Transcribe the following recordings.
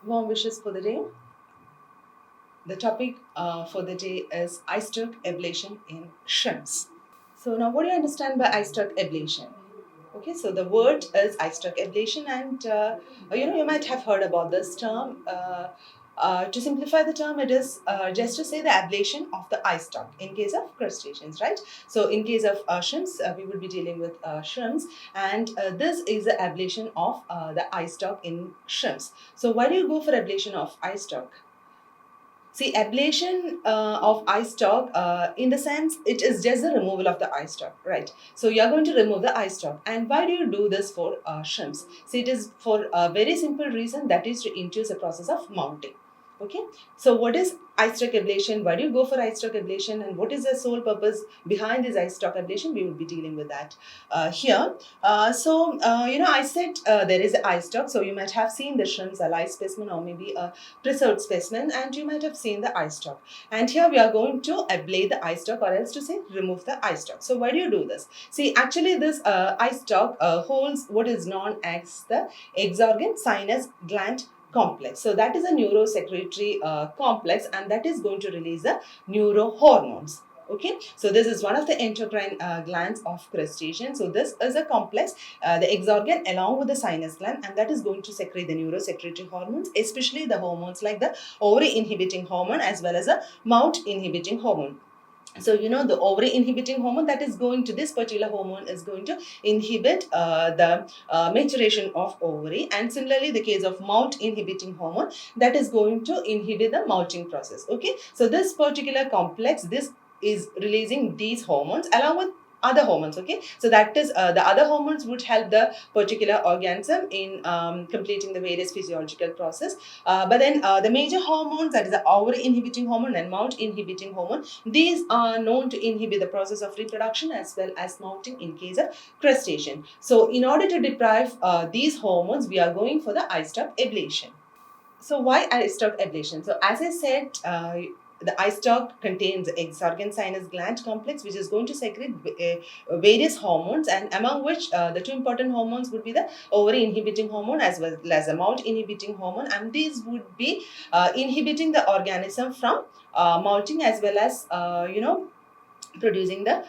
Warm wishes for the day. The topic for the day is ice truck ablation in shrimps. So now, what do you understand by ice truck ablation? Okay, so the word is ice truck ablation, and you might have heard about this term. To simplify the term, it is just to say the ablation of the eye stalk in case of crustaceans, right? So, in case of shrimps, we will be dealing with shrimps, and this is the ablation of the eye stalk in shrimps. So, why do you go for ablation of eye stalk? See, ablation of eye stalk, in the sense, it is just the removal of the eye stalk, right? So you are going to remove the eye stalk. And why do you do this for shrimps? See, it is for a very simple reason, that is to induce a process of mounting. Okay, so what is eye stalk ablation? Why do you go for eye stalk ablation? And what is the sole purpose behind this eye stalk ablation? We will be dealing with that here. I said there is an eye stalk. So you might have seen the shrimps, a live specimen, or maybe a preserved specimen, and you might have seen the eye stalk. And here we are going to ablate the eye stalk, or else to say remove the eye stalk. So why do you do this? See, actually this eye stalk holds what is known as the exorgan sinus gland complex. So that is a neurosecretory complex, and that is going to release the neurohormones. Okay, so this is one of the endocrine glands of crustaceans. So this is a complex, the exorgan along with the sinus gland, and that is going to secrete the neurosecretory hormones, especially the hormones like the ovary inhibiting hormone as well as a mount inhibiting hormone. So the ovary inhibiting hormone, that is going to, this particular hormone is going to inhibit the maturation of ovary, and similarly the case of mount inhibiting hormone, that is going to inhibit the mounting process. Okay, so this particular complex, this is releasing these hormones along with other hormones. Okay, so that is the other hormones would help the particular organism in completing the various physiological process, but then the major hormones, that is the ovary inhibiting hormone and mount inhibiting hormone, these are known to inhibit the process of reproduction as well as mounting in case of crustacean. So in order to deprive these hormones, we are going for the eye stalk ablation. So why eye stalk ablation? So as I said, the eye stalk contains the exorgan sinus gland complex, which is going to secrete various hormones, and among which the two important hormones would be the ovary inhibiting hormone as well as the mount inhibiting hormone, and these would be inhibiting the organism from mounting as well as producing the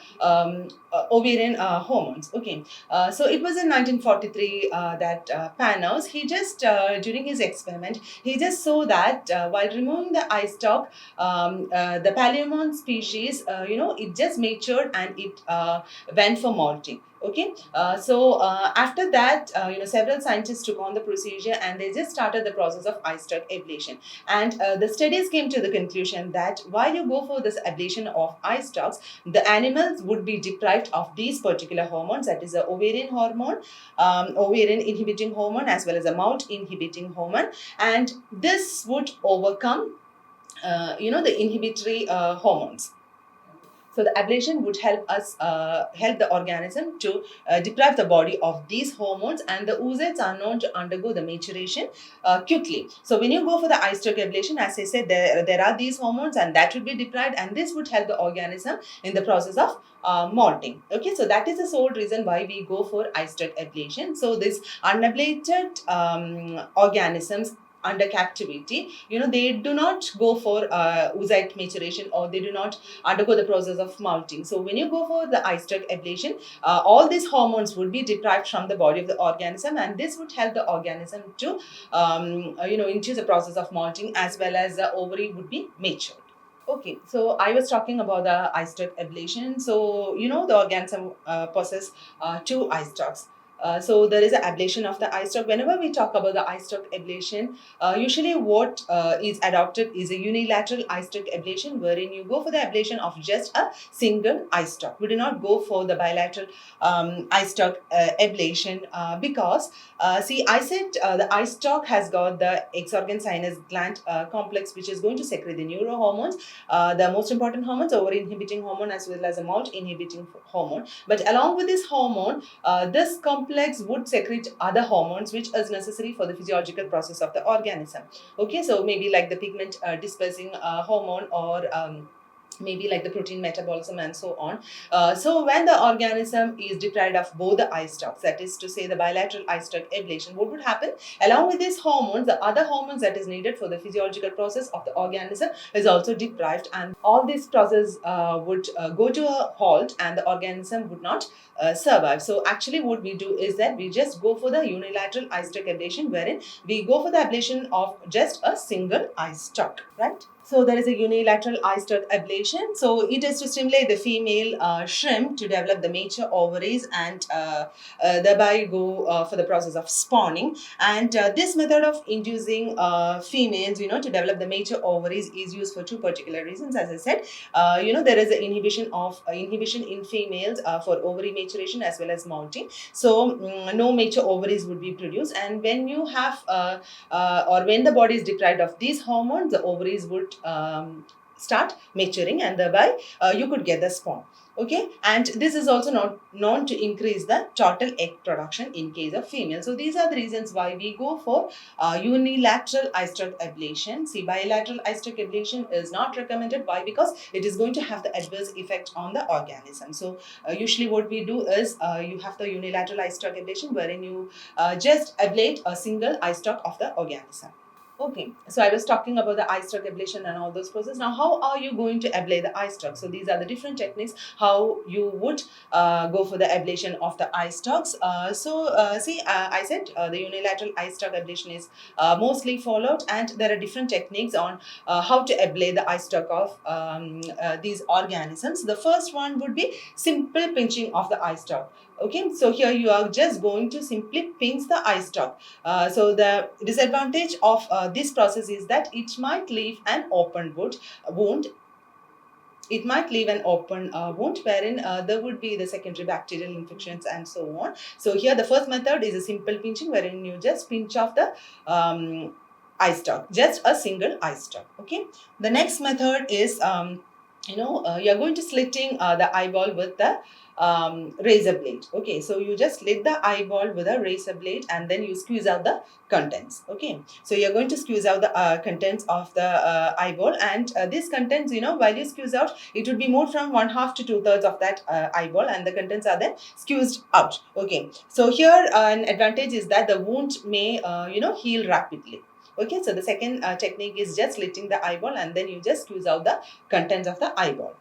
ovarian hormones. Okay, so it was in 1943 that Panos, he just during his experiment, he just saw that while removing the eye stalk, the Palaemon species, it just matured and it went for molting. Okay, after that, several scientists took on the procedure and they just started the process of eye stalk ablation. And the studies came to the conclusion that while you go for this ablation of eye stalks, the animals would be deprived of these particular hormones, that is the ovarian hormone, ovarian inhibiting hormone as well as a mount inhibiting hormone, and this would overcome the inhibitory hormones. So the ablation would help us help the organism to deprive the body of these hormones, and the oocytes are known to undergo the maturation quickly. So when you go for the eye stalk ablation, as I said, there are these hormones and that would be deprived, and this would help the organism in the process of molting. Okay, so that is the sole reason why we go for eye stalk ablation. So this unablated organisms under captivity, they do not go for oocyte maturation, or they do not undergo the process of molting. So when you go for the eye stalk ablation, all these hormones would be deprived from the body of the organism, and this would help the organism to induce the process of molting as well as the ovary would be matured. Okay, so I was talking about the eye stalk ablation. So, the organism possess two eye stalks. So there is an ablation of the eye stalk. Whenever we talk about the eye stalk ablation, usually what is adopted is a unilateral eye stalk ablation, wherein you go for the ablation of just a single eye stalk. We do not go for the bilateral eye stalk ablation because, see, I said the eye stalk has got the exorgan sinus gland complex, which is going to secrete the neurohormones, the most important hormones, ovary inhibiting hormone as well as a mount inhibiting hormone. But along with this hormone, this complex would secrete other hormones which is necessary for the physiological process of the organism. Okay, so maybe like the pigment dispersing hormone, or maybe like the protein metabolism and so on. So when the organism is deprived of both the eye stalks, that is to say the bilateral eye stalk ablation, what would happen? Along with these hormones, the other hormones that is needed for the physiological process of the organism is also deprived, and all this process would go to a halt and the organism would not survive. So actually what we do is that we just go for the unilateral eye stalk ablation, wherein we go for the ablation of just a single eye stalk, right? So there is a unilateral eye stalk ablation. So it is to stimulate the female shrimp to develop the mature ovaries and thereby go for the process of spawning. And this method of inducing females, to develop the mature ovaries is used for two particular reasons. As I said, there is an inhibition in females for ovary maturation as well as moulting. So no mature ovaries would be produced, and when you have or when the body is deprived of these hormones, the ovaries would start maturing, and thereby you could get the spawn. Okay, and this is also not known to increase the total egg production in case of female. So these are the reasons why we go for unilateral eye stalk ablation. See, bilateral eye stalk ablation is not recommended. Why? Because it is going to have the adverse effect on the organism. So usually what we do is you have the unilateral eye stalk ablation, wherein you just ablate a single eye stalk of the organism. Okay, so I was talking about the eye stalk ablation and all those processes. Now, how are you going to ablate the eye stalk? So these are the different techniques how you would go for the ablation of the eye stalks. I said the unilateral eye stalk ablation is mostly followed, and there are different techniques on how to ablate the eye stalk of these organisms. The first one would be simple pinching of the eye stalk. Okay, so here you are just going to simply pinch the eye stalk. So the disadvantage of this process is that it might leave an open wound. It might leave an open wound wherein there would be the secondary bacterial infections and so on. So here the first method is a simple pinching, wherein you just pinch off the eye stalk, just a single eye stalk. Okay. The next method is you're going to slitting the eyeball with the razor blade. Okay, so you just slit the eyeball with a razor blade and then you squeeze out the contents. Okay, so you're going to squeeze out the contents of the eyeball, and these contents, while you squeeze out, it would be more from 1/2 to 2/3 of that eyeball, and the contents are then squeezed out. Okay, so here an advantage is that the wound may heal rapidly. Okay, so the second technique is just slitting the eyeball and then you just squeeze out the contents of the eyeball.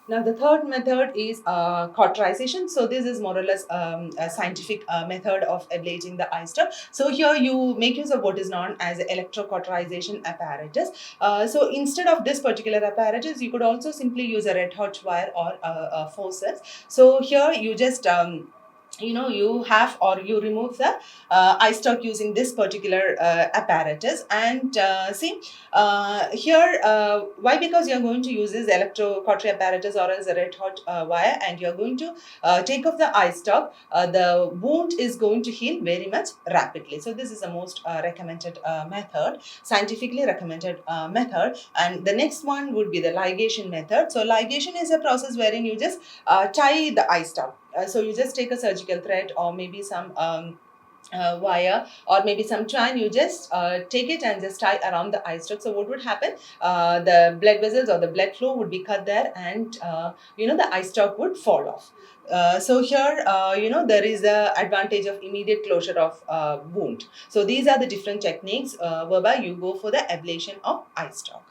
Now, the third method is cauterization. So this is more or less a scientific method of ablating the eye stalk. So here you make use of what is known as electrocauterization apparatus. So instead of this particular apparatus, you could also simply use a red hot wire or a forceps. So here you just you have or you remove the eye stalk using this particular apparatus, and here why? Because you're going to use this electrocautery apparatus or as a red hot wire, and you're going to take off the eye stalk. The wound is going to heal very much rapidly. So this is the most recommended method, scientifically recommended method. And the next one would be the ligation method. So ligation is a process wherein you just tie the eye stalk. So you just take a surgical thread or maybe some wire or maybe some twine, you just take it and just tie around the eye stalk. So what would happen? The blood vessels or the blood flow would be cut there, and the eye stalk would fall off. So here, there is a advantage of immediate closure of wound. So these are the different techniques whereby you go for the ablation of eye stalk.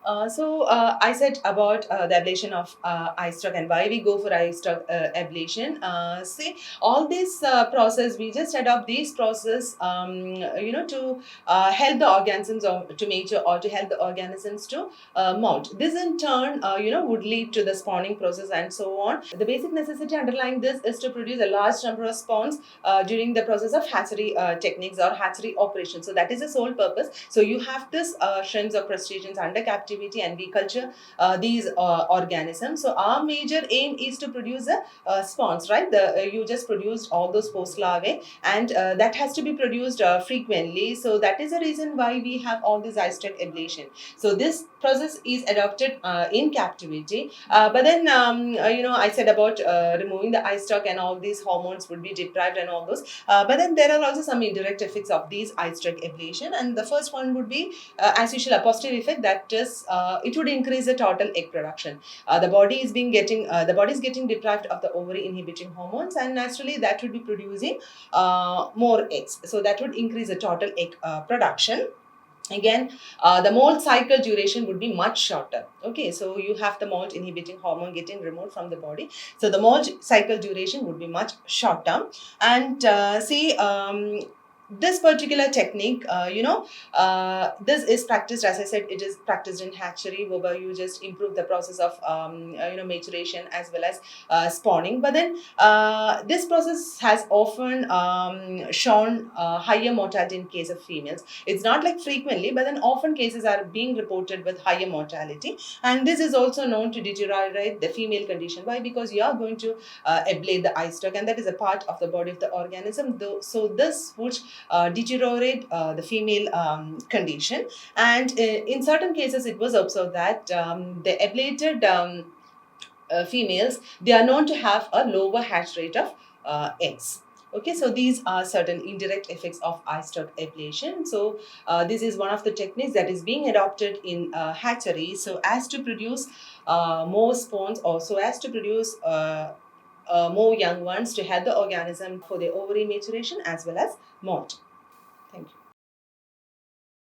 I said about the ablation of eye stalk and why we go for eye stalk ablation. See, all this process, we just adopt these process, to help the organisms to mature or to help the organisms to molt. This in turn, would lead to the spawning process and so on. The basic necessity underlying this is to produce a large number of spawns during the process of hatchery techniques or hatchery operations. So that is the sole purpose. So you have this shrimps or crustaceans under captivity, and we culture these organisms. So our major aim is to produce spawns, right? You just produced all those post larvae, and that has to be produced frequently. So that is the reason why we have all this eye stalk ablation. So this process is adopted in captivity, but then I said about removing the eye stalk and all these hormones would be deprived and all those, but then there are also some indirect effects of these eye stalk ablation, and the first one would be as usual a positive effect, that is it would increase the total egg production. The body is getting deprived of the ovary inhibiting hormones, and naturally that would be producing more eggs. So that would increase the total egg production. Again, the molt cycle duration would be much shorter. Okay, so you have the molt inhibiting hormone getting removed from the body, so the molt cycle duration would be much shorter. And this particular technique, this is practiced, as I said, it is practiced in hatchery, whereby you just improve the process of maturation as well as spawning. But then this process has often shown higher mortality in case of females. It's not like frequently, but then often cases are being reported with higher mortality, and this is also known to deteriorate the female condition. Why? Because you are going to ablate the eye stalk, and that is a part of the body of the organism. So this would deteriorate the female condition. And in certain cases, it was observed that the ablated females, they are known to have a lower hatch rate of eggs. Okay, so these are certain indirect effects of eye stalk ablation. So this is one of the techniques that is being adopted in hatchery, so as to produce more spawns, or so as to produce more young ones to help the organism for their ovary maturation as well as molt.